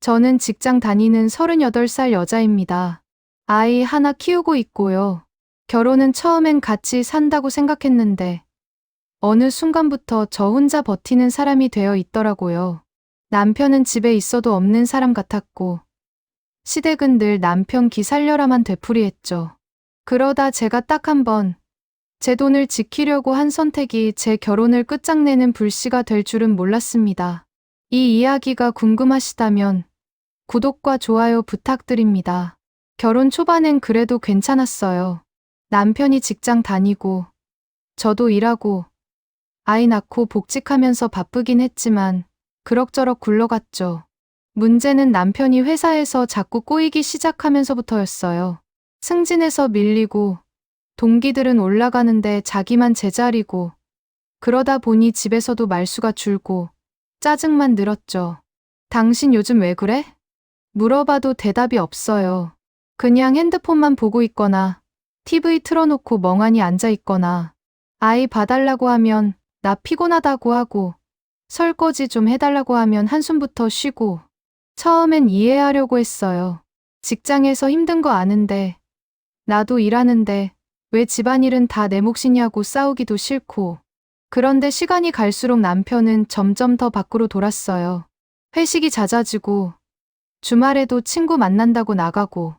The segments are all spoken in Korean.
저는 직장 다니는 38살 여자입니다. 아이 하나 키우고 있고요. 결혼은 처음엔 같이 산다고 생각했는데 어느 순간부터 저 혼자 버티는 사람이 되어 있더라고요. 남편은 집에 있어도 없는 사람 같았고 시댁은 늘 남편 기 살려라만 되풀이했죠. 그러다 제가 딱 한 번 제 돈을 지키려고 한 선택이 제 결혼을 끝장내는 불씨가 될 줄은 몰랐습니다. 이 이야기가 궁금하시다면 구독과 좋아요 부탁드립니다. 결혼 초반엔 그래도 괜찮았어요. 남편이 직장 다니고 저도 일하고 아이 낳고 복직하면서 바쁘긴 했지만 그럭저럭 굴러갔죠. 문제는 남편이 회사에서 자꾸 꼬이기 시작하면서부터였어요. 승진해서 밀리고 동기들은 올라가는데 자기만 제자리고 그러다 보니 집에서도 말수가 줄고 짜증만 늘었죠. 당신 요즘 왜 그래? 물어봐도 대답이 없어요. 그냥 핸드폰만 보고 있거나 TV 틀어놓고 멍하니 앉아 있거나 아이 봐달라고 하면 나 피곤하다고 하고 설거지 좀 해달라고 하면 한숨부터 쉬고 처음엔 이해하려고 했어요. 직장에서 힘든 거 아는데 나도 일하는데 왜 집안일은 다 내 몫이냐고 싸우기도 싫고 그런데 시간이 갈수록 남편은 점점 더 밖으로 돌았어요. 회식이 잦아지고 주말에도 친구 만난다고 나가고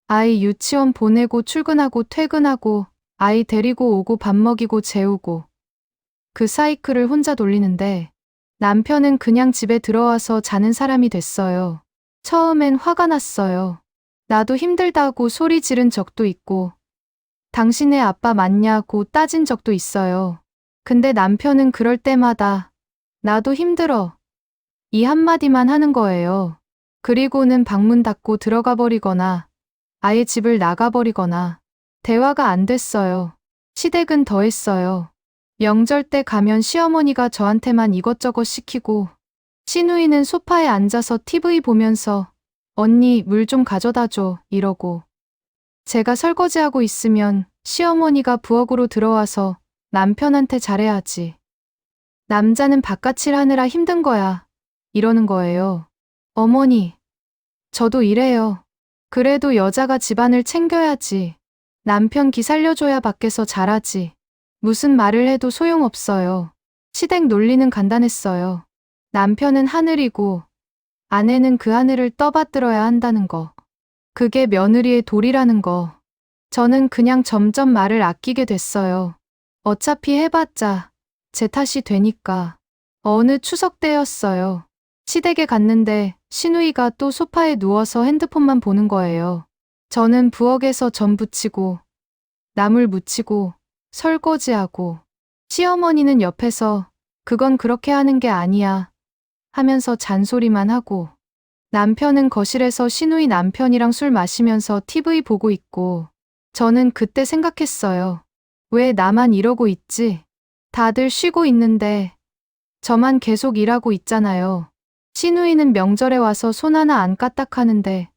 아이 유치원 보내고 출근하고 퇴근하고 아이 데리고 오고 밥 먹이고 재우고 그 사이클을 혼자 돌리는데 남편은 그냥 집에 들어와서 자는 사람이 됐어요. 처음엔 화가 났어요. 나도 힘들다고 소리 지른 적도 있고 당신의 아빠 맞냐고 따진 적도 있어요. 근데 남편은 그럴 때마다 나도 힘들어 이 한마디만 하는 거예요. 그리고는 방문 닫고 들어가 버리거나 아예 집을 나가버리거나 대화가 안 됐어요. 시댁은 더했어요. 명절 때 가면 시어머니가 저한테만 이것저것 시키고 시누이는 소파에 앉아서 TV 보면서 언니 물 좀 가져다 줘 이러고 제가 설거지하고 있으면 시어머니가 부엌으로 들어와서 남편한테 잘해야지. 남자는 바깥일 하느라 힘든 거야. 이러는 거예요. 어머니, 저도 이래요. 그래도 여자가 집안을 챙겨야지. 남편 기 살려줘야 밖에서 잘하지. 무슨 말을 해도 소용없어요. 시댁 논리는 간단했어요. 남편은 하늘이고 아내는 그 하늘을 떠받들어야 한다는 거. 그게 며느리의 도리라는 거. 저는 그냥 점점 말을 아끼게 됐어요. 어차피 해봤자 제 탓이 되니까. 어느 추석 때였어요. 시댁에 갔는데 시누이가 또 소파에 누워서 핸드폰만 보는 거예요. 저는 부엌에서 전 부치고 나물 무치고 설거지하고 시어머니는 옆에서 그건 그렇게 하는 게 아니야 하면서 잔소리만 하고 남편은 거실에서 시누이 남편이랑 술 마시면서 TV 보고 있고 저는 그때 생각했어요. 왜 나만 이러고 있지? 다들 쉬고 있는데 저만 계속 일하고 있잖아요. 시누이는 명절에 와서 손 하나 안 까딱하는데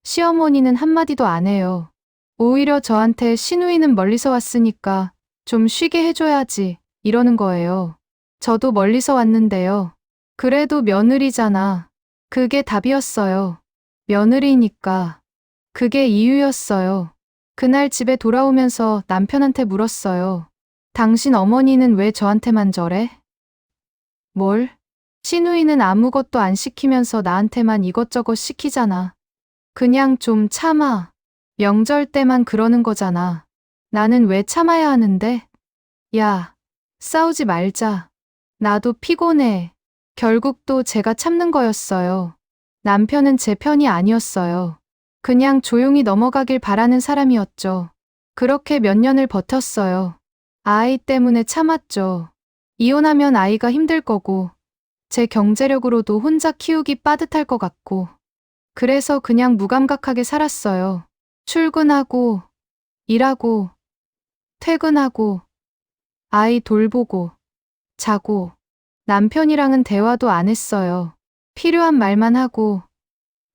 시어머니는 한마디도 안 해요. 오히려 저한테 시누이는 멀리서 왔으니까 좀 쉬게 해줘야지 이러는 거예요. 저도 멀리서 왔는데요. 그래도 며느리잖아. 그게 답이었어요. 며느리니까. 그게 이유였어요. 그날 집에 돌아오면서 남편한테 물었어요. 당신 어머니는 왜 저한테만 저래? 뭘? 시누이는 아무것도 안 시키면서 나한테만 이것저것 시키잖아. 그냥 좀 참아. 명절 때만 그러는 거잖아. 나는 왜 참아야 하는데? 야, 싸우지 말자. 나도 피곤해. 결국 또 제가 참는 거였어요. 남편은 제 편이 아니었어요. 그냥 조용히 넘어가길 바라는 사람이었죠. 그렇게 몇 년을 버텼어요. 아이 때문에 참았죠. 이혼하면 아이가 힘들 거고, 제 경제력으로도 혼자 키우기 빠듯할 것 같고, 그래서 그냥 무감각하게 살았어요. 출근하고, 일하고, 퇴근하고, 아이 돌보고, 자고, 남편이랑은 대화도 안 했어요. 필요한 말만 하고,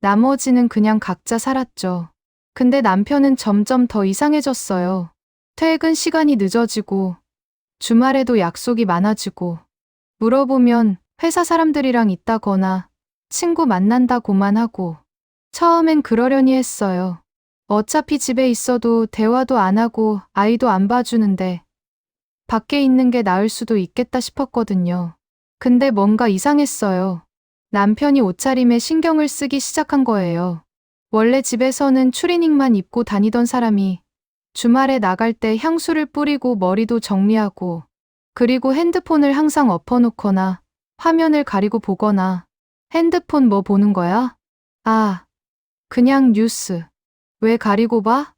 나머지는 그냥 각자 살았죠. 근데 남편은 점점 더 이상해졌어요. 퇴근 시간이 늦어지고, 주말에도 약속이 많아지고, 물어보면 회사 사람들이랑 있다거나, 친구 만난다고만 하고. 처음엔 그러려니 했어요. 어차피 집에 있어도 대화도 안 하고 아이도 안 봐주는데 밖에 있는 게 나을 수도 있겠다 싶었거든요. 근데 뭔가 이상했어요. 남편이 옷차림에 신경을 쓰기 시작한 거예요. 원래 집에서는 추리닝만 입고 다니던 사람이 주말에 나갈 때 향수를 뿌리고 머리도 정리하고, 그리고 핸드폰을 항상 엎어놓거나 화면을 가리고 보거나. 핸드폰 뭐 보는 거야? 아, 그냥 뉴스. 왜 가리고 봐?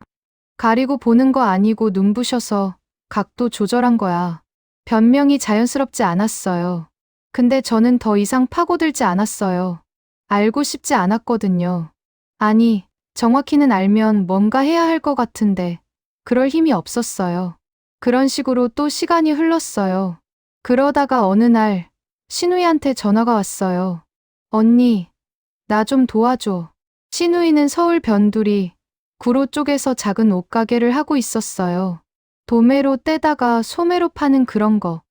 가리고 보는 거 아니고 눈부셔서 각도 조절한 거야. 변명이 자연스럽지 않았어요. 근데 저는 더 이상 파고들지 않았어요. 알고 싶지 않았거든요. 아니, 정확히는 알면 뭔가 해야 할 것 같은데 그럴 힘이 없었어요. 그런 식으로 또 시간이 흘렀어요. 그러다가 어느 날 신우이한테 전화가 왔어요. 언니, 나 좀 도와줘. 신우이는 서울 변두리 구로 쪽에서 작은 옷가게를 하고 있었어요. 도매로 떼다가 소매로 파는 그런 거.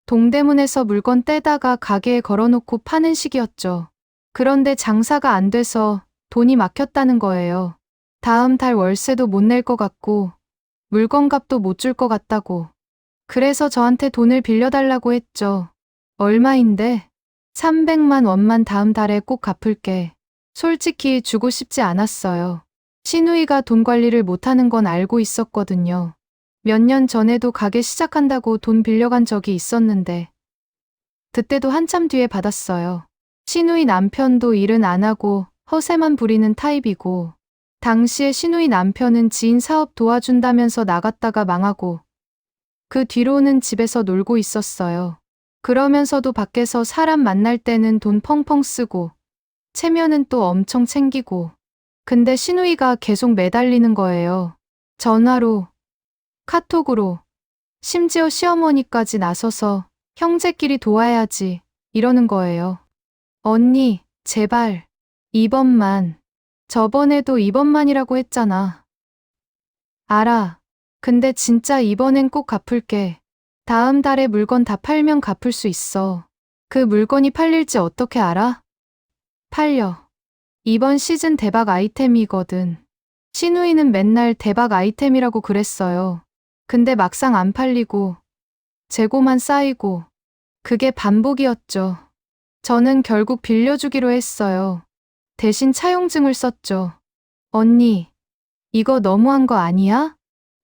동대문에서 물건 떼다가 가게에 걸어놓고 파는 식이었죠. 그런데 장사가 안 돼서 돈이 막혔다는 거예요. 다음 달 월세도 못 낼 것 같고 물건값도 못 줄 것 같다고. 그래서 저한테 돈을 빌려달라고 했죠. 얼마인데? 300만 원만 다음 달에 꼭 갚을게. 솔직히 주고 싶지 않았어요. 신우이가 돈 관리를 못하는 건 알고 있었거든요. 몇 년 전에도 가게 시작한다고 돈 빌려간 적이 있었는데 그때도 한참 뒤에 받았어요. 신우이 남편도 일은 안 하고 허세만 부리는 타입이고, 당시에 신우이 남편은 지인 사업 도와준다면서 나갔다가 망하고 그 뒤로는 집에서 놀고 있었어요. 그러면서도 밖에서 사람 만날 때는 돈 펑펑 쓰고 체면은 또 엄청 챙기고. 근데 신우이가 계속 매달리는 거예요. 전화로, 카톡으로, 심지어 시어머니까지 나서서 형제끼리 도와야지 이러는 거예요. 언니, 제발 이번만. 저번에도 이번만이라고 했잖아. 알아. 근데 진짜 이번엔 꼭 갚을게. 다음 달에 물건 다 팔면 갚을 수 있어. 그 물건이 팔릴지 어떻게 알아? 팔려. 이번 시즌 대박 아이템이거든. 신우이는 맨날 대박 아이템이라고 그랬어요. 근데 막상 안 팔리고 재고만 쌓이고 그게 반복이었죠. 저는 결국 빌려주기로 했어요. 대신 차용증을 썼죠. 언니, 이거 너무한 거 아니야?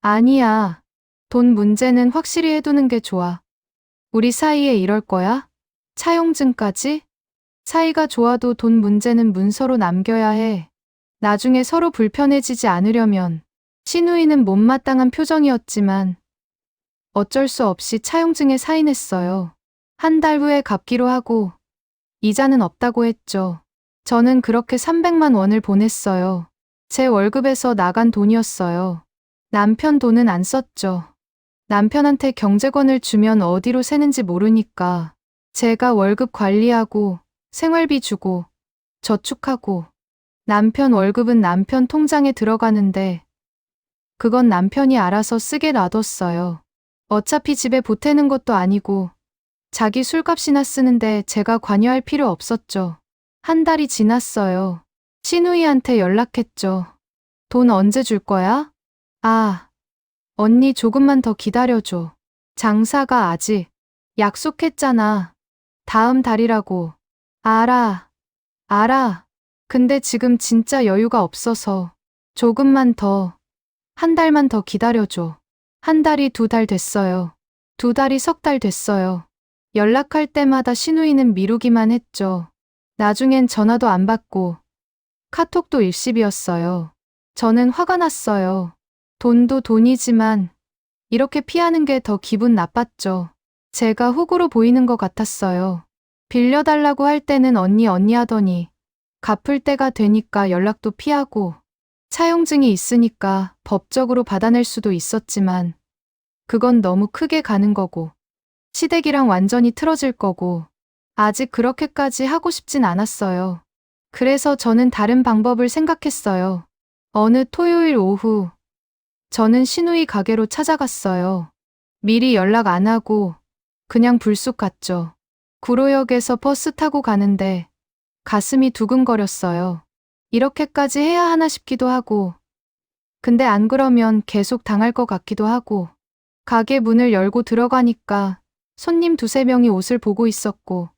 아니야. 돈 문제는 확실히 해두는 게 좋아. 우리 사이에 이럴 거야? 차용증까지? 사이가 좋아도 돈 문제는 문서로 남겨야 해. 나중에 서로 불편해지지 않으려면. 신우이는 못마땅한 표정이었지만 어쩔 수 없이 차용증에 사인했어요. 한 달 후에 갚기로 하고 이자는 없다고 했죠. 저는 그렇게 300만 원을 보냈어요. 제 월급에서 나간 돈이었어요. 남편 돈은 안 썼죠. 남편한테 경제권을 주면 어디로 새는지 모르니까 제가 월급 관리하고 생활비 주고 저축하고, 남편 월급은 남편 통장에 들어가는데 그건 남편이 알아서 쓰게 놔뒀어요. 어차피 집에 보태는 것도 아니고 자기 술값이나 쓰는데 제가 관여할 필요 없었죠. 한 달이 지났어요. 신우이한테 연락했죠. 돈 언제 줄 거야? 아, 언니 조금만 더 기다려줘. 장사가 아직. 약속했잖아. 다음 달이라고. 알아. 알아. 근데 지금 진짜 여유가 없어서 조금만 더, 한 달만 더 기다려줘. 한 달이 2달 됐어요. 2달이 3달 됐어요. 연락할 때마다 신우이는 미루기만 했죠. 나중엔 전화도 안 받고 카톡도 일십이었어요. 저는 화가 났어요. 돈도 돈이지만 이렇게 피하는 게 더 기분 나빴죠. 제가 호구로 보이는 것 같았어요. 빌려달라고 할 때는 언니 하더니 갚을 때가 되니까 연락도 피하고, 차용증이 있으니까 법적으로 받아낼 수도 있었지만 그건 너무 크게 가는 거고 시댁이랑 완전히 틀어질 거고 아직 그렇게까지 하고 싶진 않았어요. 그래서 저는 다른 방법을 생각했어요. 어느 토요일 오후 저는 신우이 가게로 찾아갔어요. 미리 연락 안 하고 그냥 불쑥 갔죠. 구로역에서 버스 타고 가는데 가슴이 두근거렸어요. 이렇게까지 해야 하나 싶기도 하고, 근데 안 그러면 계속 당할 것 같기도 하고, 가게 문을 열고 들어가니까 손님 두세 명이 옷을 보고 있었고,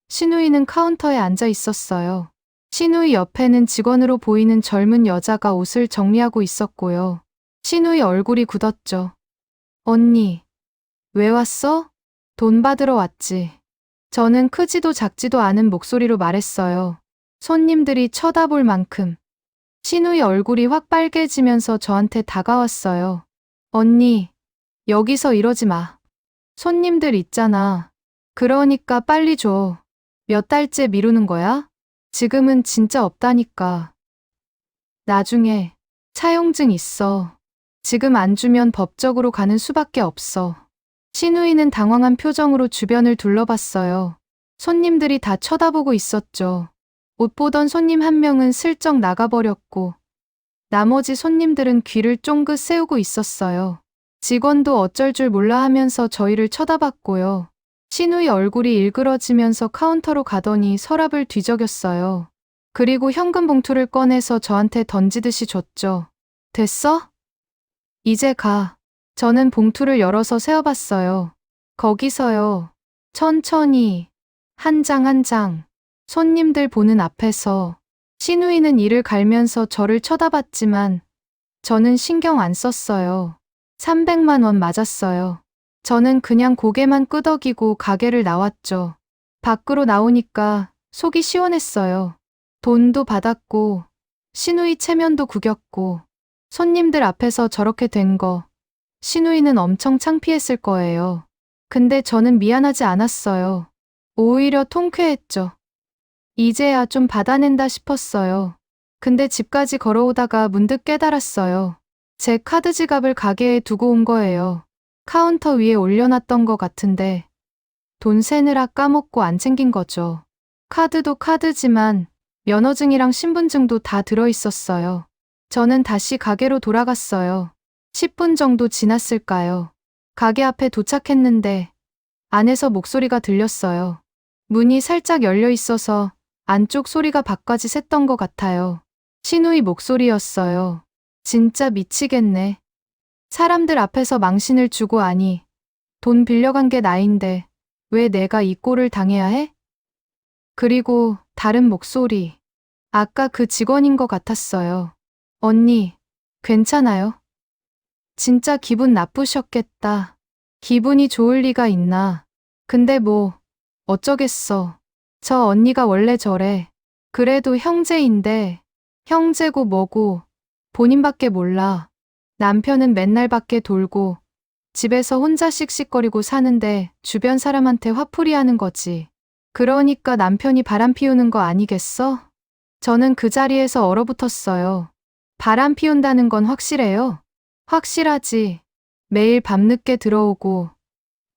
신우이는 카운터에 앉아 있었어요. 신우이 옆에는 직원으로 보이는 젊은 여자가 옷을 정리하고 있었고요. 신우이 얼굴이 굳었죠. 언니, 왜 왔어? 돈 받으러 왔지. 저는 크지도 작지도 않은 목소리로 말했어요. 손님들이 쳐다볼 만큼. 신우이 얼굴이 확 빨개지면서 저한테 다가왔어요. 언니, 여기서 이러지 마. 손님들 있잖아. 그러니까 빨리 줘. 몇 달째 미루는 거야? 지금은 진짜 없다니까. 나중에 차용증 있어. 지금 안 주면 법적으로 가는 수밖에 없어. 신우이는 당황한 표정으로 주변을 둘러봤어요. 손님들이 다 쳐다보고 있었죠. 옷 보던 손님 한 명은 슬쩍 나가버렸고, 나머지 손님들은 귀를 쫑긋 세우고 있었어요. 직원도 어쩔 줄 몰라 하면서 저희를 쳐다봤고요. 신우이 얼굴이 일그러지면서 카운터로 가더니 서랍을 뒤적였어요. 그리고 현금 봉투를 꺼내서 저한테 던지듯이 줬죠. 됐어? 이제 가. 저는 봉투를 열어서 세어봤어요. 거기서요. 천천히. 한 장 한 장. 손님들 보는 앞에서. 신우이는 이를 갈면서 저를 쳐다봤지만 저는 신경 안 썼어요. 300만 원 맞았어요. 저는 그냥 고개만 끄덕이고 가게를 나왔죠. 밖으로 나오니까 속이 시원했어요. 돈도 받았고, 신우이 체면도 구겼고, 손님들 앞에서 저렇게 된 거, 신우이는 엄청 창피했을 거예요. 근데 저는 미안하지 않았어요. 오히려 통쾌했죠. 이제야 좀 받아낸다 싶었어요. 근데 집까지 걸어오다가 문득 깨달았어요. 제 카드 지갑을 가게에 두고 온 거예요. 카운터 위에 올려놨던 것 같은데 돈 세느라 까먹고 안 챙긴 거죠. 카드도 카드지만 면허증이랑 신분증도 다 들어있었어요. 저는 다시 가게로 돌아갔어요. 10분 정도 지났을까요? 가게 앞에 도착했는데 안에서 목소리가 들렸어요. 문이 살짝 열려 있어서 안쪽 소리가 밖까지 샜던 것 같아요. 신우이 목소리였어요. 진짜 미치겠네. 사람들 앞에서 망신을 주고 아니, 돈 빌려간 게 나인데 왜 내가 이 꼴을 당해야 해? 그리고 다른 목소리. 아까 그 직원인 것 같았어요. 언니, 괜찮아요? 진짜 기분 나쁘셨겠다. 기분이 좋을 리가 있나. 근데 뭐, 어쩌겠어. 저 언니가 원래 저래. 그래도 형제인데, 형제고 뭐고, 본인밖에 몰라. 남편은 맨날 밖에 돌고, 집에서 혼자 씩씩거리고 사는데 주변 사람한테 화풀이 하는 거지. 그러니까 남편이 바람 피우는 거 아니겠어? 저는 그 자리에서 얼어붙었어요. 바람 피운다는 건 확실해요? 확실하지. 매일 밤늦게 들어오고,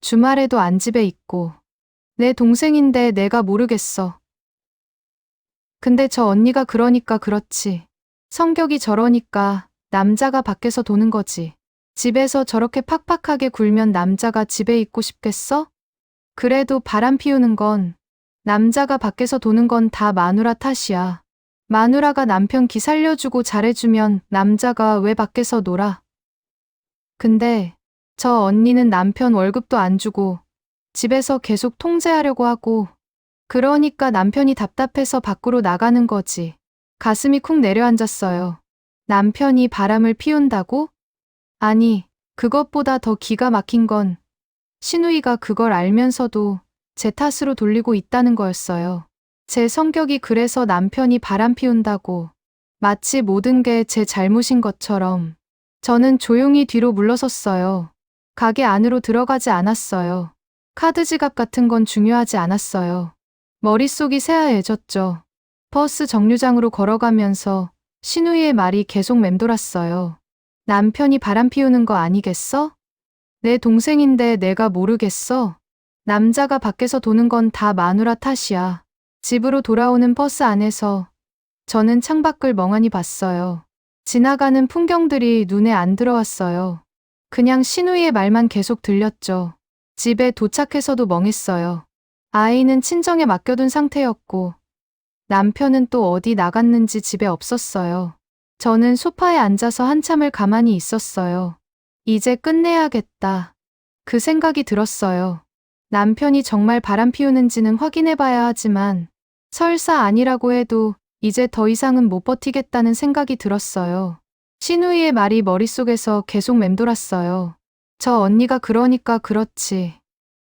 주말에도 안 집에 있고. 내 동생인데 내가 모르겠어. 근데 저 언니가 그러니까 그렇지. 성격이 저러니까 남자가 밖에서 도는 거지. 집에서 저렇게 팍팍하게 굴면 남자가 집에 있고 싶겠어? 그래도 바람 피우는 건, 남자가 밖에서 도는 건 다 마누라 탓이야. 마누라가 남편 기 살려주고 잘해주면 남자가 왜 밖에서 놀아? 근데 저 언니는 남편 월급도 안 주고 집에서 계속 통제하려고 하고, 그러니까 남편이 답답해서 밖으로 나가는 거지. 가슴이 쿵 내려앉았어요. 남편이 바람을 피운다고? 아니, 그것보다 더 기가 막힌 건 신우이가 그걸 알면서도 제 탓으로 돌리고 있다는 거였어요. 제 성격이 그래서 남편이 바람 피운다고, 마치 모든 게 제 잘못인 것처럼. 저는 조용히 뒤로 물러섰어요. 가게 안으로 들어가지 않았어요. 카드 지갑 같은 건 중요하지 않았어요. 머릿속이 새하얘졌죠. 버스 정류장으로 걸어가면서 신우이의 말이 계속 맴돌았어요. 남편이 바람 피우는 거 아니겠어? 내 동생인데 내가 모르겠어? 남자가 밖에서 도는 건 다 마누라 탓이야. 집으로 돌아오는 버스 안에서 저는 창밖을 멍하니 봤어요. 지나가는 풍경들이 눈에 안 들어왔어요. 그냥 신우이의 말만 계속 들렸죠. 집에 도착해서도 멍했어요. 아이는 친정에 맡겨둔 상태였고, 남편은 또 어디 나갔는지 집에 없었어요. 저는 소파에 앉아서 한참을 가만히 있었어요. 이제 끝내야겠다. 그 생각이 들었어요. 남편이 정말 바람 피우는지는 확인해 봐야 하지만 설사 아니라고 해도 이제 더 이상은 못 버티겠다는 생각이 들었어요. 신우이의 말이 머릿속에서 계속 맴돌았어요. 저 언니가 그러니까 그렇지.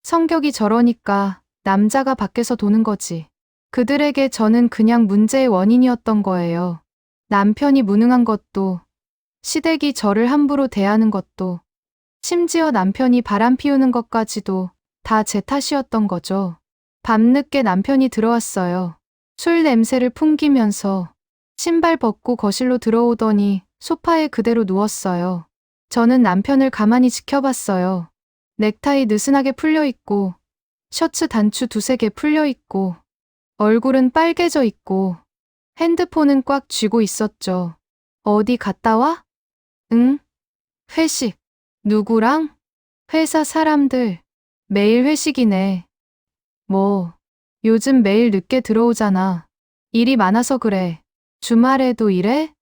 성격이 저러니까 남자가 밖에서 도는 거지. 그들에게 저는 그냥 문제의 원인이었던 거예요. 남편이 무능한 것도, 시댁이 저를 함부로 대하는 것도, 심지어 남편이 바람 피우는 것까지도 다 제 탓이었던 거죠. 밤늦게 남편이 들어왔어요. 술 냄새를 풍기면서 신발 벗고 거실로 들어오더니 소파에 그대로 누웠어요. 저는 남편을 가만히 지켜봤어요. 넥타이 느슨하게 풀려 있고, 셔츠 단추 두세 개 풀려 있고, 얼굴은 빨개져 있고, 핸드폰은 꽉 쥐고 있었죠. 어디 갔다 와? 응? 회식. 누구랑? 회사 사람들. 매일 회식이네. 뭐, 요즘 매일 늦게 들어오잖아. 일이 많아서 그래. 주말에도 일해?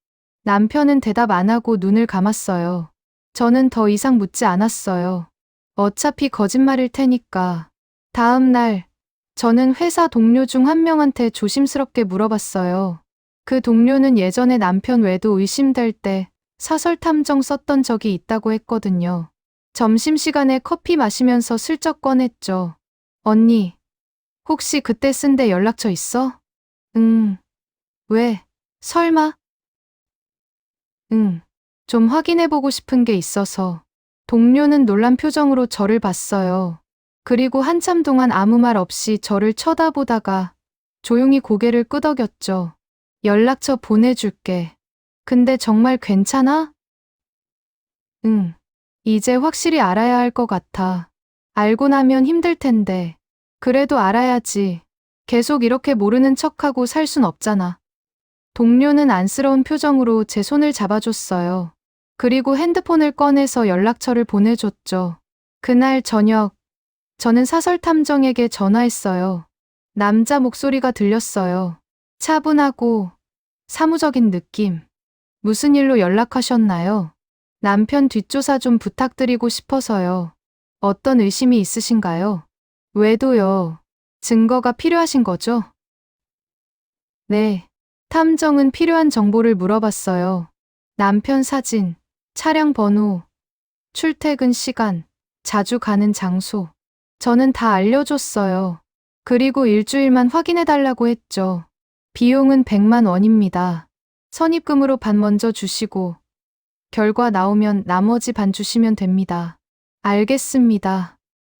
남편은 대답 안 하고 눈을 감았어요. 저는 더 이상 묻지 않았어요. 어차피 거짓말일 테니까. 다음 날, 저는 회사 동료 중 한 명한테 조심스럽게 물어봤어요. 그 동료는 예전에 남편 외도 의심될 때 사설 탐정 썼던 적이 있다고 했거든요. 점심시간에 커피 마시면서 슬쩍 꺼냈죠. 언니, 혹시 그때 쓴 데 연락처 있어? 응. 왜? 설마? 응. 좀 확인해보고 싶은 게 있어서. 동료는 놀란 표정으로 저를 봤어요. 그리고 한참 동안 아무 말 없이 저를 쳐다보다가 조용히 고개를 끄덕였죠. 연락처 보내줄게. 근데 정말 괜찮아? 응. 이제 확실히 알아야 할 것 같아. 알고 나면 힘들 텐데. 그래도 알아야지. 계속 이렇게 모르는 척하고 살 순 없잖아. 동료는 안쓰러운 표정으로 제 손을 잡아줬어요. 그리고 핸드폰을 꺼내서 연락처를 보내줬죠. 그날 저녁, 저는 사설탐정에게 전화했어요. 남자 목소리가 들렸어요. 차분하고 사무적인 느낌. 무슨 일로 연락하셨나요? 남편 뒷조사 좀 부탁드리고 싶어서요. 어떤 의심이 있으신가요? 왜도요? 증거가 필요하신 거죠? 네. 탐정은 필요한 정보를 물어봤어요. 남편 사진, 차량 번호, 출퇴근 시간, 자주 가는 장소. 저는 다 알려줬어요. 그리고 일주일만 확인해달라고 했죠. 비용은 100만 원입니다. 선입금으로 반 먼저 주시고, 결과 나오면 나머지 반 주시면 됩니다. 알겠습니다.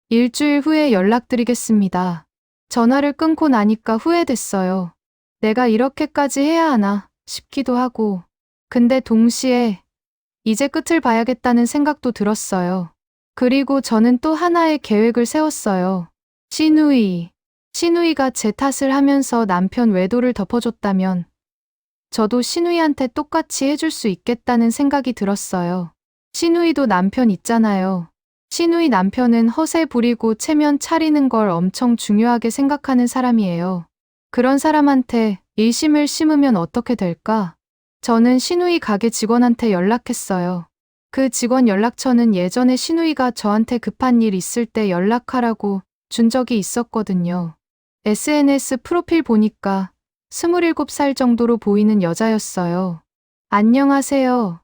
일주일 후에 연락드리겠습니다. 전화를 끊고 나니까 후회됐어요. 내가 이렇게까지 해야 하나 싶기도 하고, 근데 동시에 이제 끝을 봐야겠다는 생각도 들었어요. 그리고 저는 또 하나의 계획을 세웠어요. 신우이가 제 탓을 하면서 남편 외도를 덮어줬다면 저도 신우이한테 똑같이 해줄 수 있겠다는 생각이 들었어요. 신우이도 남편 있잖아요. 신우이 남편은 허세 부리고 체면 차리는 걸 엄청 중요하게 생각하는 사람이에요. 그런 사람한테 의심을 심으면 어떻게 될까? 저는 신우이 가게 직원한테 연락했어요. 그 직원 연락처는 예전에 신우이가 저한테 급한 일 있을 때 연락하라고 준 적이 있었거든요. SNS 프로필 보니까 27살 정도로 보이는 여자였어요. 안녕하세요.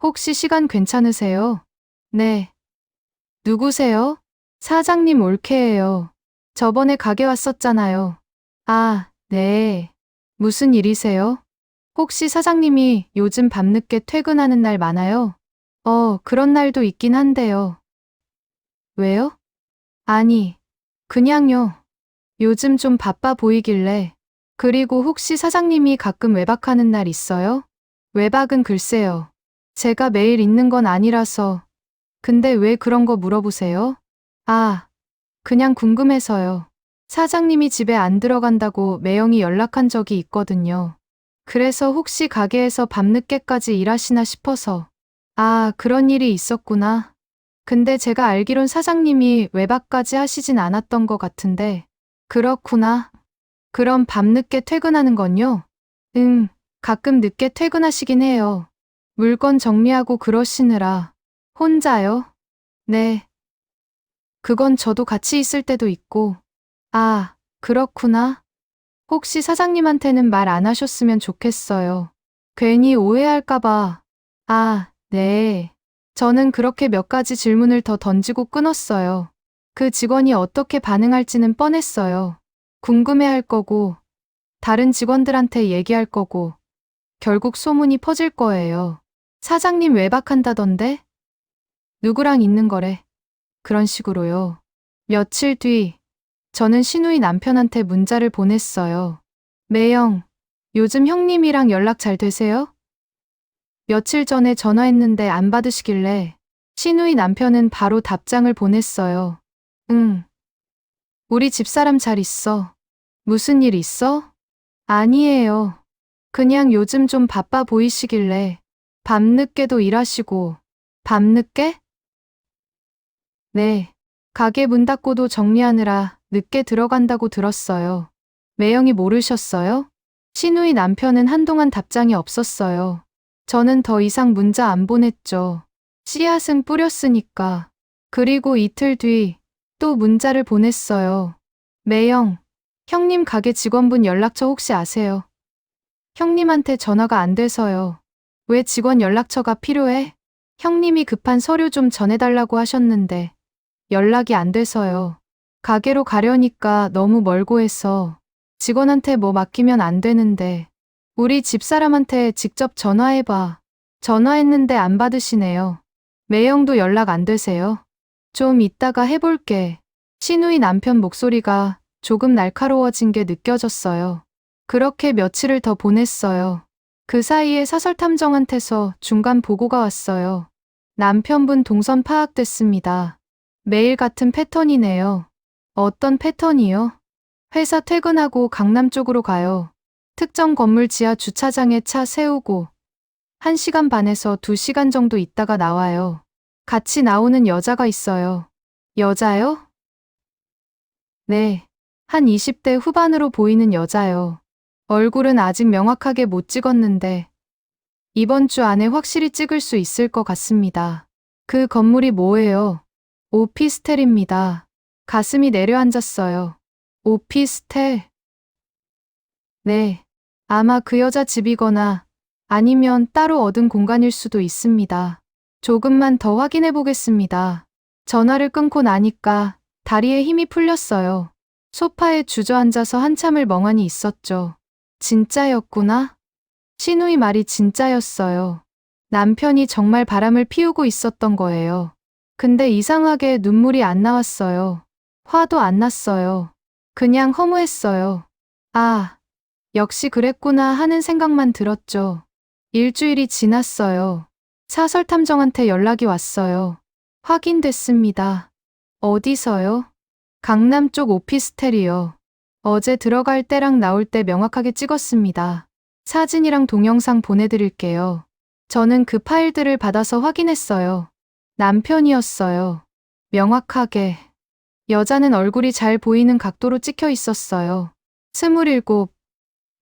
혹시 시간 괜찮으세요? 네. 누구세요? 사장님 올케예요. 저번에 가게 왔었잖아요. 아, 네. 무슨 일이세요? 혹시 사장님이 요즘 밤늦게 퇴근하는 날 많아요? 그런 날도 있긴 한데요. 왜요? 아니, 그냥요. 요즘 좀 바빠 보이길래. 그리고 혹시 사장님이 가끔 외박하는 날 있어요? 외박은 글쎄요. 제가 매일 있는 건 아니라서. 근데 왜 그런 거 물어보세요? 아, 그냥 궁금해서요. 사장님이 집에 안 들어간다고 매형이 연락한 적이 있거든요. 그래서 혹시 가게에서 밤늦게까지 일하시나 싶어서. 아, 그런 일이 있었구나. 근데 제가 알기론 사장님이 외박까지 하시진 않았던 것 같은데. 그렇구나. 그럼 밤늦게 퇴근하는 건요? 가끔 늦게 퇴근하시긴 해요. 물건 정리하고 그러시느라. 혼자요? 네. 그건 저도 같이 있을 때도 있고. 아, 그렇구나. 혹시 사장님한테는 말 안 하셨으면 좋겠어요. 괜히 오해할까봐. 아, 네. 저는 그렇게 몇 가지 질문을 더 던지고 끊었어요. 그 직원이 어떻게 반응할지는 뻔했어요. 궁금해할 거고, 다른 직원들한테 얘기할 거고, 결국 소문이 퍼질 거예요. 사장님 외박한다던데? 누구랑 있는 거래? 그런 식으로요. 며칠 뒤, 저는 신우이 남편한테 문자를 보냈어요. 매영, 요즘 형님이랑 연락 잘 되세요? 며칠 전에 전화했는데 안 받으시길래 신우이 남편은 바로 답장을 보냈어요. 응. 우리 집사람 잘 있어. 무슨 일 있어? 아니에요. 그냥 요즘 좀 바빠 보이시길래 밤늦게도 일하시고. 밤늦게? 네. 가게 문 닫고도 정리하느라 늦게 들어간다고 들었어요. 매영이 모르셨어요? 신우이 남편은 한동안 답장이 없었어요. 저는 더 이상 문자 안 보냈죠. 씨앗은 뿌렸으니까. 그리고 이틀 뒤 또 문자를 보냈어요. 매영, 형님 가게 직원분 연락처 혹시 아세요? 형님한테 전화가 안 돼서요. 왜 직원 연락처가 필요해? 형님이 급한 서류 좀 전해달라고 하셨는데 연락이 안 돼서요. 가게로 가려니까 너무 멀고 해서 직원한테 뭐 맡기면 안 되는데 우리 집사람한테 직접 전화해봐. 전화했는데 안 받으시네요. 매형도 연락 안 되세요? 좀 이따가 해볼게. 신우이 남편 목소리가 조금 날카로워진 게 느껴졌어요. 그렇게 며칠을 더 보냈어요. 그 사이에 사설탐정한테서 중간 보고가 왔어요. 남편분 동선 파악됐습니다. 매일 같은 패턴이네요. 어떤 패턴이요? 회사 퇴근하고 강남 쪽으로 가요. 특정 건물 지하 주차장에 차 세우고 1시간 반에서 2시간 정도 있다가 나와요. 같이 나오는 여자가 있어요. 여자요? 네. 한 20대 후반으로 보이는 여자요. 얼굴은 아직 명확하게 못 찍었는데 이번 주 안에 확실히 찍을 수 있을 것 같습니다. 그 건물이 뭐예요? 오피스텔입니다. 가슴이 내려앉았어요. 오피스텔? 네. 아마 그 여자 집이거나 아니면 따로 얻은 공간일 수도 있습니다. 조금만 더 확인해 보겠습니다. 전화를 끊고 나니까 다리에 힘이 풀렸어요. 소파에 주저앉아서 한참을 멍하니 있었죠. 진짜였구나? 신우이 말이 진짜였어요. 남편이 정말 바람을 피우고 있었던 거예요. 근데 이상하게 눈물이 안 나왔어요. 화도 안 났어요. 그냥 허무했어요. 아, 역시 그랬구나 하는 생각만 들었죠. 일주일이 지났어요. 사설탐정한테 연락이 왔어요. 확인됐습니다. 어디서요? 강남 쪽 오피스텔이요. 어제 들어갈 때랑 나올 때 명확하게 찍었습니다. 사진이랑 동영상 보내드릴게요. 저는 그 파일들을 받아서 확인했어요. 남편이었어요. 명확하게. 여자는 얼굴이 잘 보이는 각도로 찍혀 있었어요. 27,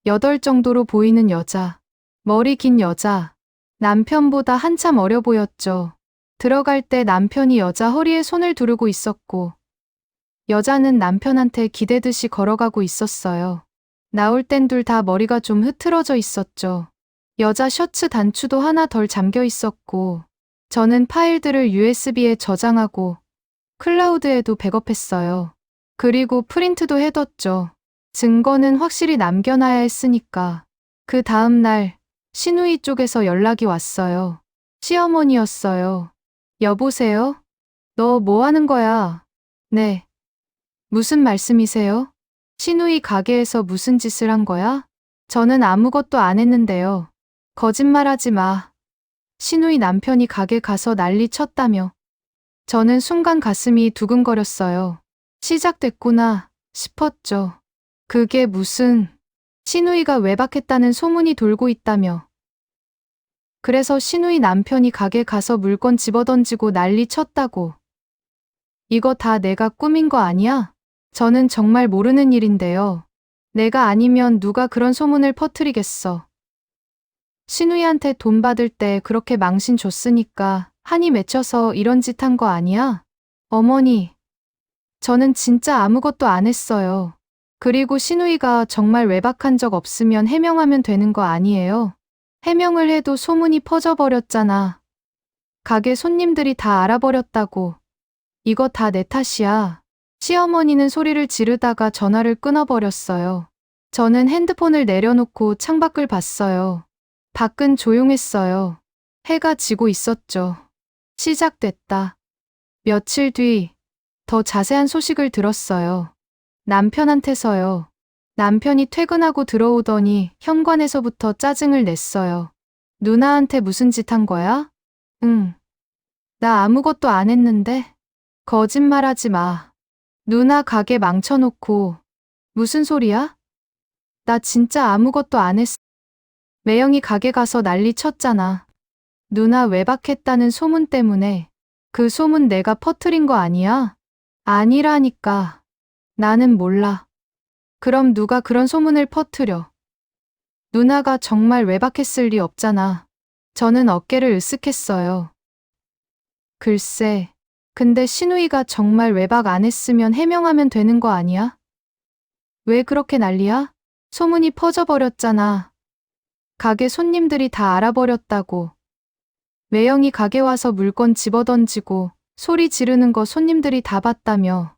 8 정도로 보이는 여자. 머리 긴 여자. 남편보다 한참 어려 보였죠. 들어갈 때 남편이 여자 허리에 손을 두르고 있었고, 여자는 남편한테 기대듯이 걸어가고 있었어요. 나올 땐 둘 다 머리가 좀 흐트러져 있었죠. 여자 셔츠 단추도 하나 덜 잠겨 있었고, 저는 파일들을 USB에 저장하고 클라우드에도 백업했어요. 그리고 프린트도 해뒀죠. 증거는 확실히 남겨놔야 했으니까. 그 다음 날 신우이 쪽에서 연락이 왔어요. 시어머니였어요. 여보세요? 너 뭐 하는 거야? 네. 무슨 말씀이세요? 신우이 가게에서 무슨 짓을 한 거야? 저는 아무것도 안 했는데요. 거짓말하지 마. 신우이 남편이 가게 가서 난리 쳤다며. 저는 순간 가슴이 두근거렸어요. 시작됐구나 싶었죠. 그게 무슨, 신우이가 외박했다는 소문이 돌고 있다며. 그래서 신우이 남편이 가게 가서 물건 집어던지고 난리 쳤다고. 이거 다 내가 꾸민 거 아니야? 저는 정말 모르는 일인데요. 내가 아니면 누가 그런 소문을 퍼뜨리겠어. 신우이한테 돈 받을 때 그렇게 망신 줬으니까 한이 맺혀서 이런 짓 한 거 아니야? 어머니, 저는 진짜 아무것도 안 했어요. 그리고 신우이가 정말 외박한 적 없으면 해명하면 되는 거 아니에요? 해명을 해도 소문이 퍼져버렸잖아. 가게 손님들이 다 알아버렸다고. 이거 다 내 탓이야. 시어머니는 소리를 지르다가 전화를 끊어버렸어요. 저는 핸드폰을 내려놓고 창밖을 봤어요. 밖은 조용했어요. 해가 지고 있었죠. 시작됐다. 며칠 뒤 더 자세한 소식을 들었어요. 남편한테서요. 남편이 퇴근하고 들어오더니 현관에서부터 짜증을 냈어요. 누나한테 무슨 짓 한 거야? 응. 나 아무것도 안 했는데? 거짓말하지 마. 누나 가게 망쳐놓고. 무슨 소리야? 나 진짜 아무것도 안 했어. 매영이 가게 가서 난리 쳤잖아. 누나 외박했다는 소문 때문에. 그 소문 내가 퍼뜨린 거 아니야? 아니라니까. 나는 몰라. 그럼 누가 그런 소문을 퍼뜨려? 누나가 정말 외박했을 리 없잖아. 저는 어깨를 으쓱했어요. 글쎄, 근데 신우이가 정말 외박 안 했으면 해명하면 되는 거 아니야? 왜 그렇게 난리야? 소문이 퍼져버렸잖아. 가게 손님들이 다 알아버렸다고. 매영이 가게 와서 물건 집어던지고 소리 지르는 거 손님들이 다 봤다며.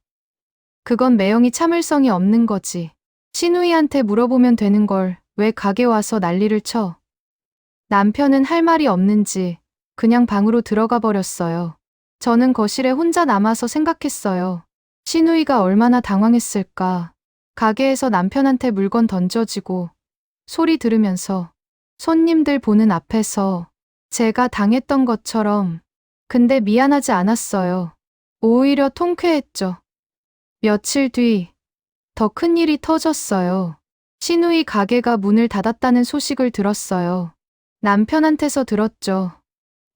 그건 매영이 참을성이 없는 거지. 신우이한테 물어보면 되는 걸 왜 가게 와서 난리를 쳐. 남편은 할 말이 없는지 그냥 방으로 들어가 버렸어요. 저는 거실에 혼자 남아서 생각했어요. 신우이가 얼마나 당황했을까. 가게에서 남편한테 물건 던져지고 소리 들으면서 손님들 보는 앞에서 제가 당했던 것처럼. 근데 미안하지 않았어요. 오히려 통쾌했죠. 며칠 뒤 더 큰 일이 터졌어요. 신우이 가게가 문을 닫았다는 소식을 들었어요. 남편한테서 들었죠.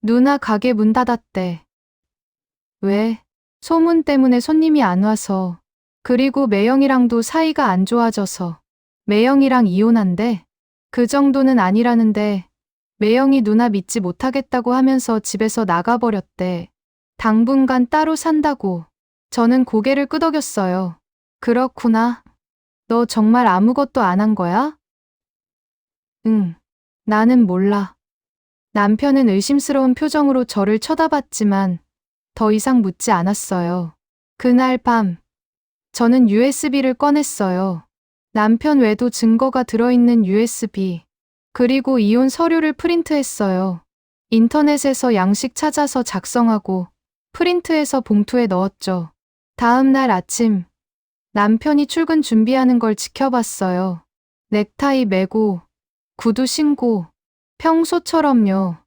누나 가게 문 닫았대. 왜? 소문 때문에 손님이 안 와서. 그리고 매영이랑도 사이가 안 좋아져서. 매영이랑 이혼한대. 그 정도는 아니라는데 매영이 누나 믿지 못하겠다고 하면서 집에서 나가버렸대. 당분간 따로 산다고. 저는 고개를 끄덕였어요. 그렇구나. 너 정말 아무것도 안 한 거야? 응. 나는 몰라. 남편은 의심스러운 표정으로 저를 쳐다봤지만 더 이상 묻지 않았어요. 그날 밤, 저는 USB를 꺼냈어요. 남편 외도 증거가 들어있는 USB. 그리고 이혼 서류를 프린트했어요. 인터넷에서 양식 찾아서 작성하고 프린트해서 봉투에 넣었죠. 다음 날 아침, 남편이 출근 준비하는 걸 지켜봤어요. 넥타이 매고, 구두 신고, 평소처럼요.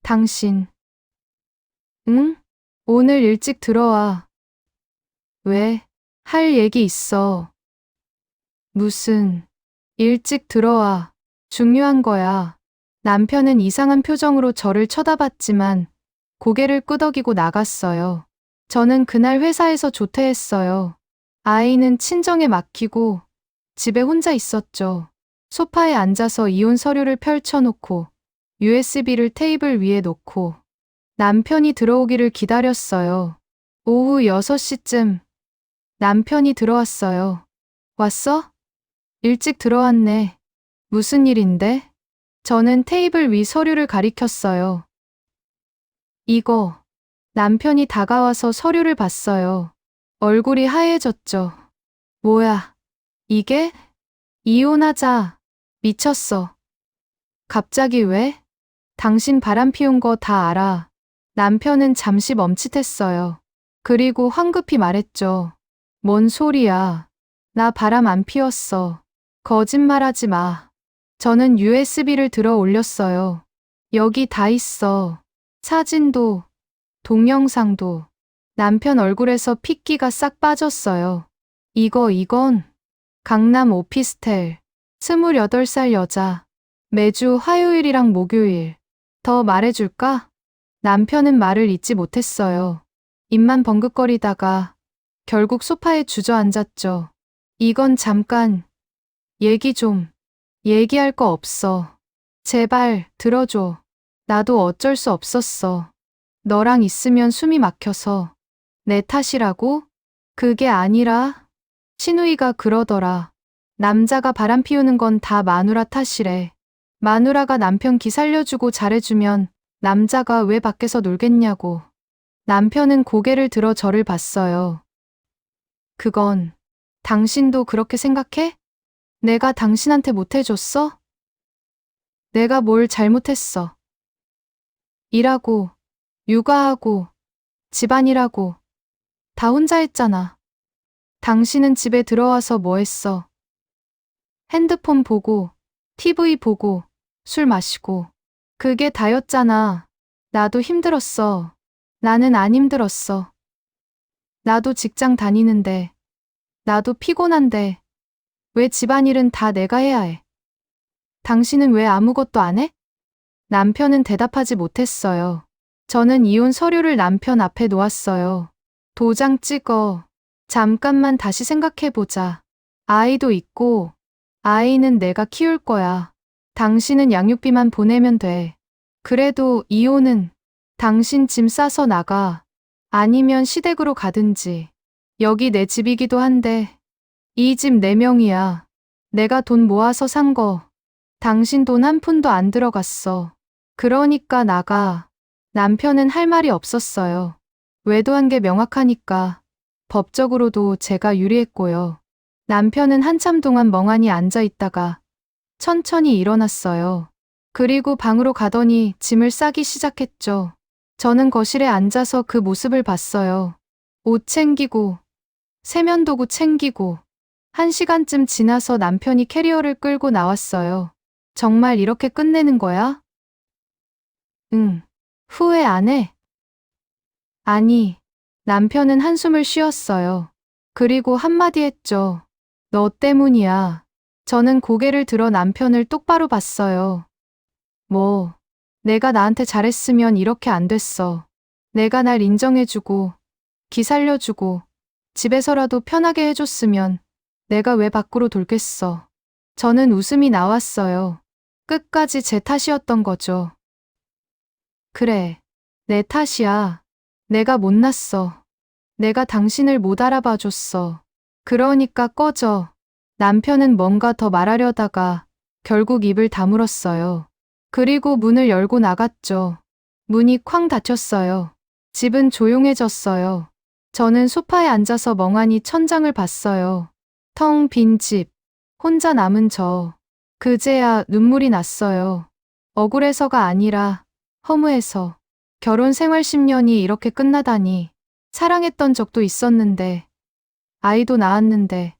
당신. 응? 오늘 일찍 들어와. 왜? 할 얘기 있어. 무슨? 일찍 들어와. 중요한 거야. 남편은 이상한 표정으로 저를 쳐다봤지만 고개를 끄덕이고 나갔어요. 저는 그날 회사에서 조퇴했어요. 아이는 친정에 맡기고 집에 혼자 있었죠. 소파에 앉아서 이혼 서류를 펼쳐놓고 USB를 테이블 위에 놓고 남편이 들어오기를 기다렸어요. 오후 6시쯤 남편이 들어왔어요. 왔어? 일찍 들어왔네. 무슨 일인데? 저는 테이블 위 서류를 가리켰어요. 이거. 남편이 다가와서 서류를 봤어요. 얼굴이 하얘졌죠. 뭐야? 이게? 이혼하자. 미쳤어. 갑자기 왜? 당신 바람 피운 거 다 알아. 남편은 잠시 멈칫했어요. 그리고 황급히 말했죠. 뭔 소리야. 나 바람 안 피웠어. 거짓말하지 마. 저는 USB를 들어 올렸어요. 여기 다 있어. 사진도, 동영상도. 남편 얼굴에서 핏기가 싹 빠졌어요. 이건 강남 오피스텔. 28살 여자. 매주 화요일이랑 목요일. 더 말해줄까? 남편은 말을 잇지 못했어요. 입만 벙긋거리다가 결국 소파에 주저앉았죠. 이건 잠깐 얘기 좀. 얘기할 거 없어. 제발 들어줘. 나도 어쩔 수 없었어. 너랑 있으면 숨이 막혀서. 내 탓이라고? 그게 아니라 신우이가 그러더라. 남자가 바람 피우는 건 다 마누라 탓이래. 마누라가 남편 기 살려주고 잘해주면 남자가 왜 밖에서 놀겠냐고. 남편은 고개를 들어 저를 봤어요. 그건 당신도 그렇게 생각해? 내가 당신한테 못해줬어? 내가 뭘 잘못했어? 일하고, 육아하고, 집안일하고, 다 혼자 했잖아. 당신은 집에 들어와서 뭐 했어? 핸드폰 보고, TV 보고, 술 마시고. 그게 다였잖아. 나도 힘들었어. 나는 안 힘들었어. 나도 직장 다니는데, 나도 피곤한데, 왜 집안일은 다 내가 해야 해? 당신은 왜 아무것도 안 해? 남편은 대답하지 못했어요. 저는 이혼 서류를 남편 앞에 놓았어요. 도장 찍어. 잠깐만 다시 생각해보자. 아이도 있고, 아이는 내가 키울 거야. 당신은 양육비만 보내면 돼. 그래도 이혼은 당신 짐 싸서 나가. 아니면 시댁으로 가든지. 여기 내 집이기도 한데, 이 집 내 명이야. 내가 돈 모아서 산 거. 당신 돈 한 푼도 안 들어갔어. 그러니까 나가. 남편은 할 말이 없었어요. 외도한 게 명확하니까. 법적으로도 제가 유리했고요. 남편은 한참 동안 멍하니 앉아 있다가 천천히 일어났어요. 그리고 방으로 가더니 짐을 싸기 시작했죠. 저는 거실에 앉아서 그 모습을 봤어요. 옷 챙기고, 세면도구 챙기고, 1시간쯤 지나서 남편이 캐리어를 끌고 나왔어요. 정말 이렇게 끝내는 거야? 응. 후회 안 해? 아니. 남편은 한숨을 쉬었어요. 그리고 한마디 했죠. 너 때문이야. 저는 고개를 들어 남편을 똑바로 봤어요. 뭐, 내가 나한테 잘했으면 이렇게 안 됐어. 내가 날 인정해주고, 기 살려주고, 집에서라도 편하게 해줬으면 내가 왜 밖으로 돌겠어. 저는 웃음이 나왔어요. 끝까지 제 탓이었던 거죠. 그래, 내 탓이야. 내가 못났어. 내가 당신을 못 알아봐 줬어. 그러니까 꺼져. 남편은 뭔가 더 말하려다가 결국 입을 다물었어요. 그리고 문을 열고 나갔죠. 문이 쾅 닫혔어요. 집은 조용해졌어요. 저는 소파에 앉아서 멍하니 천장을 봤어요. 텅 빈 집, 혼자 남은 저. 그제야 눈물이 났어요. 억울해서가 아니라 허무해서. 결혼 생활 10년이 이렇게 끝나다니. 사랑했던 적도 있었는데, 아이도 낳았는데,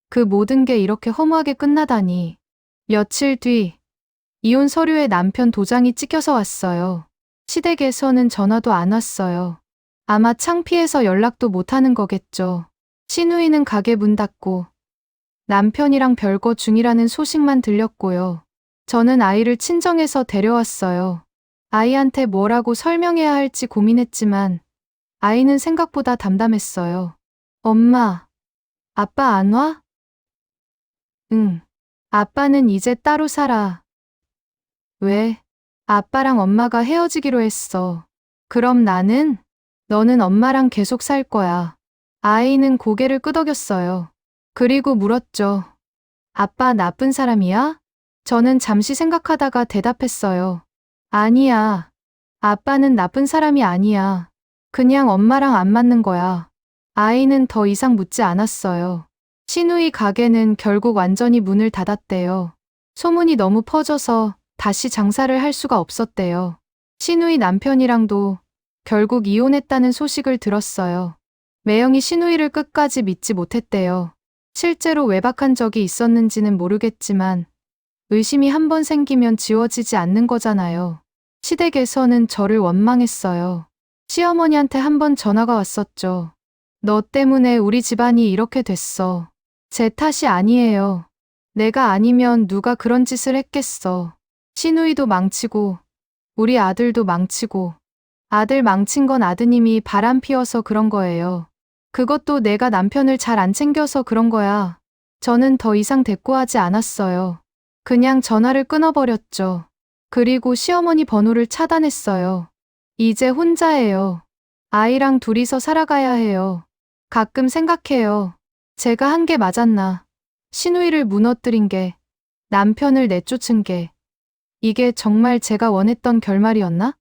그 모든 게 이렇게 허무하게 끝나다니. 며칠 뒤, 이혼 서류에 남편 도장이 찍혀서 왔어요. 시댁에서는 전화도 안 왔어요. 아마 창피해서 연락도 못하는 거겠죠. 시누이는 가게 문 닫고, 남편이랑 별거 중이라는 소식만 들렸고요. 저는 아이를 친정에서 데려왔어요. 아이한테 뭐라고 설명해야 할지 고민했지만 아이는 생각보다 담담했어요. 엄마, 아빠 안 와? 응. 아빠는 이제 따로 살아. 왜? 아빠랑 엄마가 헤어지기로 했어. 그럼 나는? 너는 엄마랑 계속 살 거야. 아이는 고개를 끄덕였어요. 그리고 물었죠. 아빠 나쁜 사람이야? 저는 잠시 생각하다가 대답했어요. 아니야. 아빠는 나쁜 사람이 아니야. 그냥 엄마랑 안 맞는 거야. 아이는 더 이상 묻지 않았어요. 시누이 가게는 결국 완전히 문을 닫았대요. 소문이 너무 퍼져서 다시 장사를 할 수가 없었대요. 시누이 남편이랑도 결국 이혼했다는 소식을 들었어요. 매형이 시누이를 끝까지 믿지 못했대요. 실제로 외박한 적이 있었는지는 모르겠지만 의심이 한 번 생기면 지워지지 않는 거잖아요. 시댁에서는 저를 원망했어요. 시어머니한테 한 번 전화가 왔었죠. 너 때문에 우리 집안이 이렇게 됐어. 제 탓이 아니에요. 내가 아니면 누가 그런 짓을 했겠어. 시누이도 망치고 우리 아들도 망치고 아들 망친 건 아드님이 바람 피워서 그런 거예요. 그것도 내가 남편을 잘 안 챙겨서 그런 거야. 저는 더 이상 대꾸하지 않았어요. 그냥 전화를 끊어버렸죠. 그리고 시어머니 번호를 차단했어요. 이제 혼자예요. 아이랑 둘이서 살아가야 해요. 가끔 생각해요. 제가 한 게 맞았나? 신우이를 무너뜨린 게, 남편을 내쫓은 게, 이게 정말 제가 원했던 결말이었나?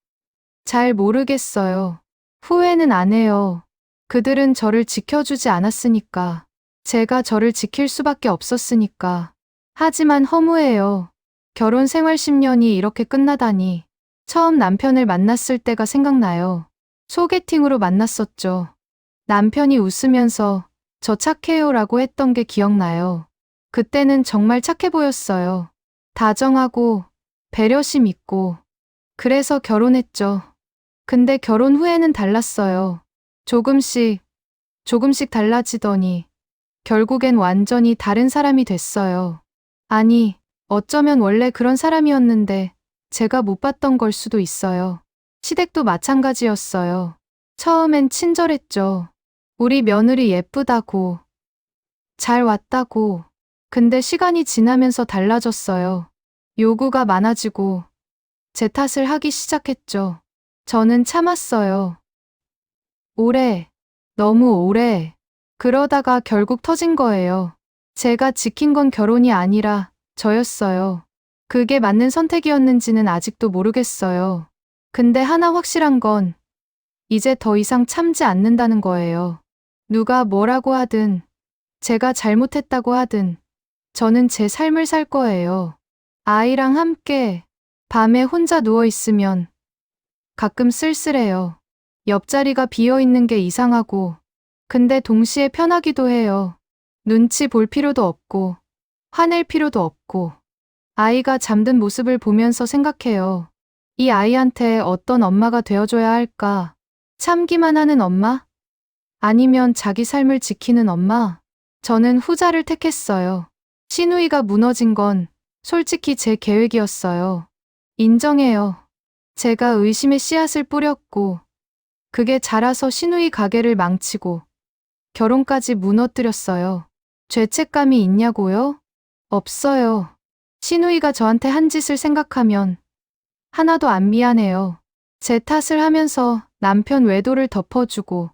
잘 모르겠어요. 후회는 안 해요. 그들은 저를 지켜주지 않았으니까. 제가 저를 지킬 수밖에 없었으니까. 하지만 허무해요. 결혼 생활 10년이 이렇게 끝나다니. 처음 남편을 만났을 때가 생각나요. 소개팅으로 만났었죠. 남편이 웃으면서 저 착해요라고 했던 게 기억나요. 그때는 정말 착해 보였어요. 다정하고 배려심 있고. 그래서 결혼했죠. 근데 결혼 후에는 달랐어요. 조금씩 달라지더니 결국엔 완전히 다른 사람이 됐어요. 아니, 어쩌면 원래 그런 사람이었는데 제가 못 봤던 걸 수도 있어요. 시댁도 마찬가지였어요. 처음엔 친절했죠. 우리 며느리 예쁘다고, 잘 왔다고. 근데 시간이 지나면서 달라졌어요. 요구가 많아지고 제 탓을 하기 시작했죠. 저는 참았어요. 오래, 너무 오래. 그러다가 결국 터진 거예요. 제가 지킨 건 결혼이 아니라 저였어요. 그게 맞는 선택이었는지는 아직도 모르겠어요. 근데 하나 확실한 건 이제 더 이상 참지 않는다는 거예요. 누가 뭐라고 하든, 제가 잘못했다고 하든, 저는 제 삶을 살 거예요. 아이랑 함께 밤에 혼자 누워 있으면 가끔 쓸쓸해요. 옆자리가 비어 있는 게 이상하고, 근데 동시에 편하기도 해요. 눈치 볼 필요도 없고, 화낼 필요도 없고, 아이가 잠든 모습을 보면서 생각해요. 이 아이한테 어떤 엄마가 되어줘야 할까? 참기만 하는 엄마? 아니면 자기 삶을 지키는 엄마? 저는 후자를 택했어요. 시누이가 무너진 건 솔직히 제 계획이었어요. 인정해요. 제가 의심의 씨앗을 뿌렸고, 그게 자라서 시누이 가게를 망치고, 결혼까지 무너뜨렸어요. 죄책감이 있냐고요? 없어요. 시누이가 저한테 한 짓을 생각하면 하나도 안 미안해요. 제 탓을 하면서 남편 외도를 덮어주고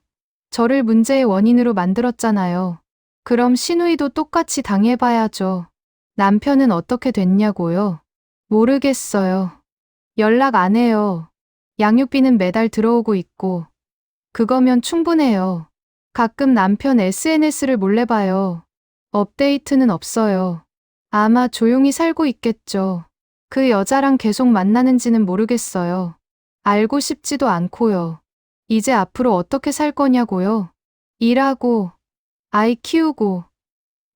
저를 문제의 원인으로 만들었잖아요. 그럼 시누이도 똑같이 당해봐야죠. 남편은 어떻게 됐냐고요? 모르겠어요. 연락 안 해요. 양육비는 매달 들어오고 있고 그거면 충분해요. 가끔 남편 SNS를 몰래 봐요. 업데이트는 없어요. 아마 조용히 살고 있겠죠. 그 여자랑 계속 만나는지는 모르겠어요. 알고 싶지도 않고요. 이제 앞으로 어떻게 살 거냐고요? 일하고, 아이 키우고,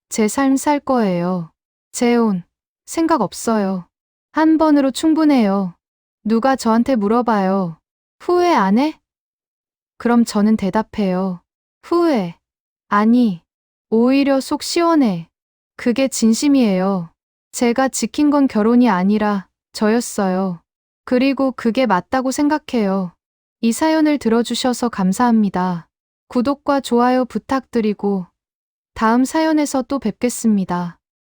제 삶 살 거예요. 재혼, 생각 없어요. 한 번으로 충분해요. 누가 저한테 물어봐요. 후회 안 해? 그럼 저는 대답해요. 후회. 아니, 오히려 속 시원해. 그게 진심이에요. 제가 지킨 건 결혼이 아니라 저였어요. 그리고 그게 맞다고 생각해요. 이 사연을 들어주셔서 감사합니다. 구독과 좋아요 부탁드리고 다음 사연에서 또 뵙겠습니다.